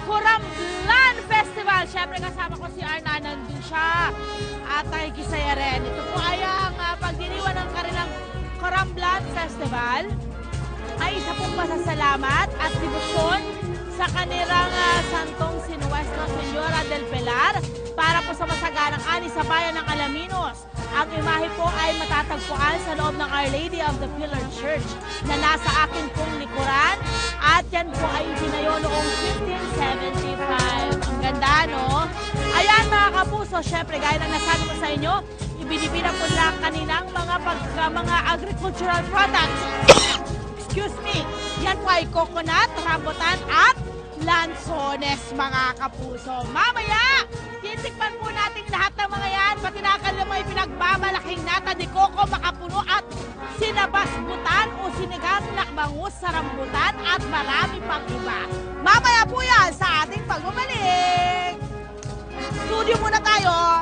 Coramlan Festival. Siyempre kasama ko si Arna, nandun siya. At nakikisaya rin. Ito po ay ang pagdiriwan ng kanilang Coramlan Festival. Ay isa pong pasasalamat at debosyon sa kanilang santong si Nuestra Señora del Pilar para po sa masaganang ani sa bayan ng Alaminos. Ang imahe po ay matatagpuan sa loob ng Our Lady of the Pilar Church na nasa akin pong likuran at yan po ay itinayo noong 1575. Ang ganda, no? Ayan mga kapuso, syempre gaya ng nasabi ko sa inyo, ibinibina po lang kaninang mga agricultural products. Excuse me. Yan po ay coconut, rambutan at lansones mga kapuso. Mamaya, titikman po natin lahat ng mga yan. Pati nakakala mga ipinagbamalaking nata de coco, makapuno at sinabasbutan o sinigang lakbangus sa rambutan at marami pang iba. Mamaya po yan sa ating pagbabalik. Studio muna tayo.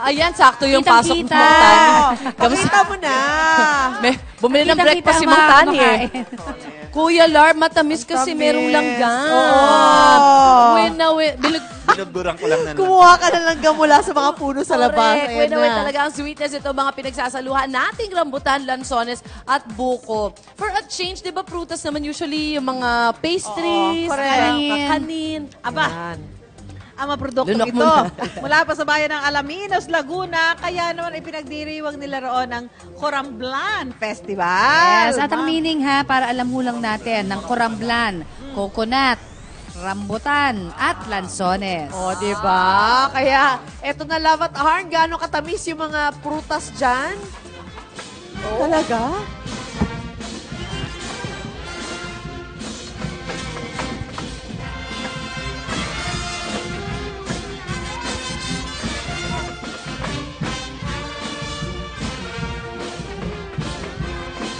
Ayan, sakto yung pasok mo, Tani. Pakita mo na. Bumili ng breakfast si Mang Tani eh. Kuya Lar, matamis kasi merong langgam. Binugburan ko lang na. Kumuha ka na langgam mula sa mga puno sa labas. Correct. Talaga ang sweetness ito, mga pinagsasaluhan nating rambutan, lansones at buko. For a change, di ba prutas naman usually yung mga pastries, kanin. Aba. Ang mga produkto Lunok ito, mula pa sa bayan ng Alaminos, Laguna, kaya naman ipinagdiriwang nila roon ng Coramlan Festival. Yes, at ang meaning para alam mo lang natin, ng Coramlan, coconut, rambutan, at lansones. O, diba? Kaya, eto na Love at Arn, gaano katamis yung mga prutas dyan? Talaga?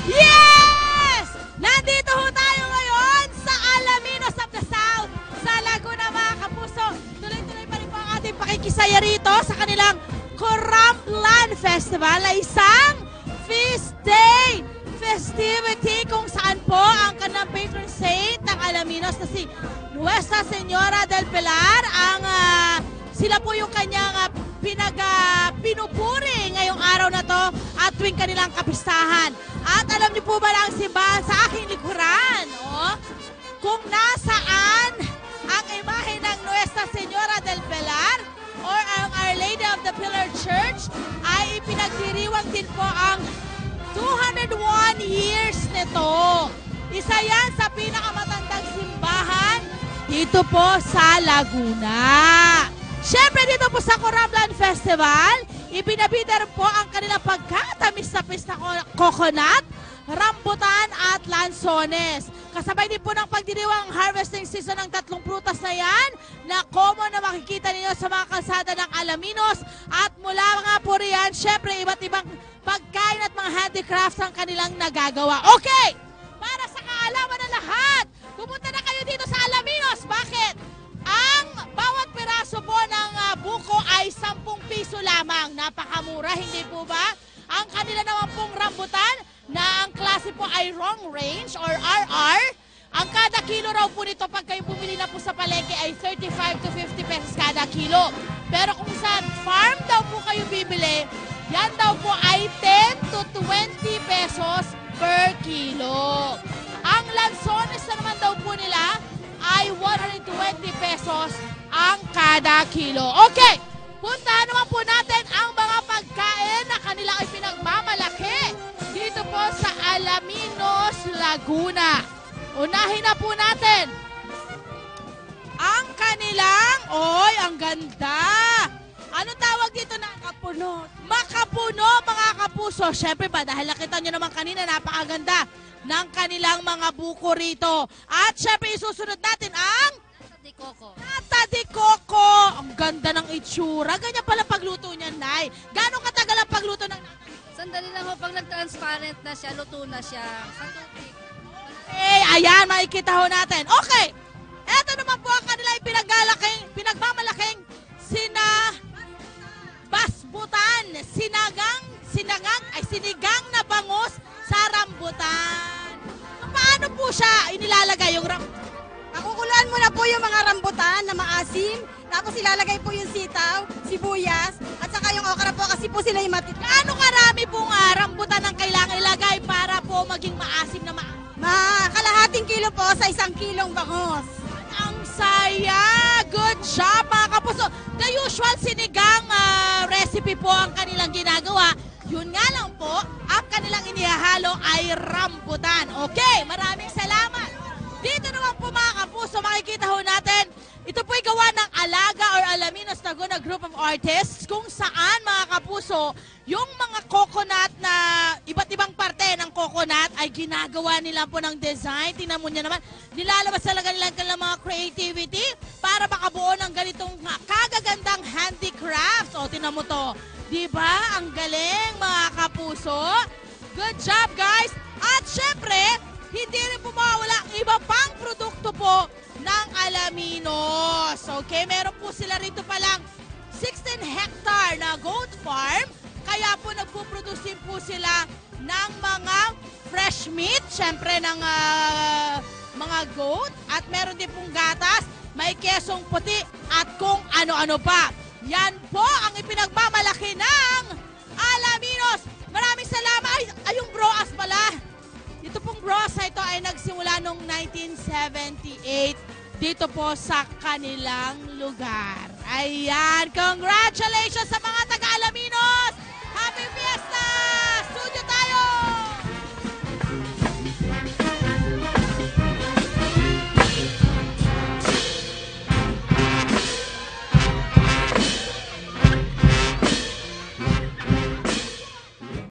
Yes! Nandito ho tayo ngayon sa Alaminos of the South, sa Laguna mga kapuso. Tuloy-tuloy pa rin po ang ating pakikisaya rito sa kanilang Coramlan Festival na isang feast day festivity kung saan po ang kanilang patron saint ng Alaminos na si Nuestra Señora del Pilar sila po yung kanyang pinupuri ngayong araw na to at tuwing kanilang kapistahan. At alam niyo po ba na ang simbahan sa aking likuran? Kung nasaan ang imahe ng Nuestra Señora del Pilar or ang Our Lady of the Pilar Church ay ipinagdiriwang din po ang 201 years nito. Isa yan sa pinakamatandang simbahan dito po sa Laguna. Siyempre dito po sa Coramlan Festival, ibinabida rin po ang kanilang pagkatamis-tamis na coconut, rambutan at lansones. Kasabay din po ng pagdiriwang harvesting season ng tatlong prutas na yan na common na makikita ninyo sa mga kalsada ng Alaminos. At mula nga po riyan, siyempre iba't ibang pagkain at mga handicrafts ang kanilang nagagawa. Okay! Para sa kaalaman ng lahat, pumunta na kayo dito sa Alaminos. Bakit? Ang bawat piraso po ng buko ay 10 piso lamang. Napakamura, hindi po ba? Ang kanila naman pong rambutan na ang klase po ay long range or RR. Ang kada kilo raw po nito pag kayo bumili na po sa palengke ay 35 to 50 pesos kada kilo. Pero kung sa farm daw po kayo bibili, yan daw po ay 10 to 20 pesos per kilo. Ang lansones na naman daw po nila ay 120 pesos ang kada kilo. Okay, puntahan naman po natin ang mga pagkain na kanila ay pinagmamalaki dito po sa Alaminos, Laguna. Unahin na po natin ang kanilang, ang ganda. Ano tawag dito na? Makapuno. Makapuno, mga kapuso. Siyempre ba, dahil nakita nyo naman kanina, napakaganda ng kanilang mga buko rito. At syempre isusunod natin ang Nata de coco. Nata de coco. Ang ganda ng itsura. Ganyan pala pagluto niyan, Nay. Gano'ng katagal ang pagluto ng nata? Sandali lang ho, pag nag-transparent na siya, luto na siya. Sa tubig. Okay, ayan, makikita ho natin. Okay, eto naman po ang kanilang pinagmamalaking butan, sinigang na bangus sa rambutan. Paano po siya inilalagay yung Pakukuluan muna po yung mga rambutan na maasim. Tapos ilalagay po yung sitaw, sibuyas, at saka yung okra po kasi po sila yung Gaano karami pong rambutan ang kailangan ilagay para po maging maasim na kalahating kilo po sa 1 kilong bangus. Ang saya! Good job mga kapuso! The usual sinigang recipe po ang kanilang ginagawa. Yun nga lang po, ang kanilang inihahalo ay rambutan. Okay, maraming salamat! Dito naman po mga kapuso, makikita ho natin, ito po'y gawa ng Alaga or Alaminos Laguna Group of Artists kung saan mga kapuso, yung mga coconut na iba't ibang parte ng coconut ay ginagawa nila po ng design. Tingnan mo niya naman, nilalabas talaga nila ang mga creativity para makabuo ng ganitong kagagandang handicrafts. O, tingnan mo to. Diba? Ang galing mga kapuso. Good job guys! At syempre, hindi rin po mawawala ang iba pang produkto po ng Alaminos. Okay, meron po sila rito palang 16 hectare na goat farm. Kaya po nagpuproduce po sila ng mga fresh meat, syempre ng mga goat. At meron din pong gatas, may kesong puti at kung ano-ano pa. Yan po ang ipinagmamalaki ng Alaminos. Maraming salamat. Ay, yung broas pala. Ito pong brosa ito ay nagsimula noong 1978 dito po sa kanilang lugar. Ayan, congratulations sa mga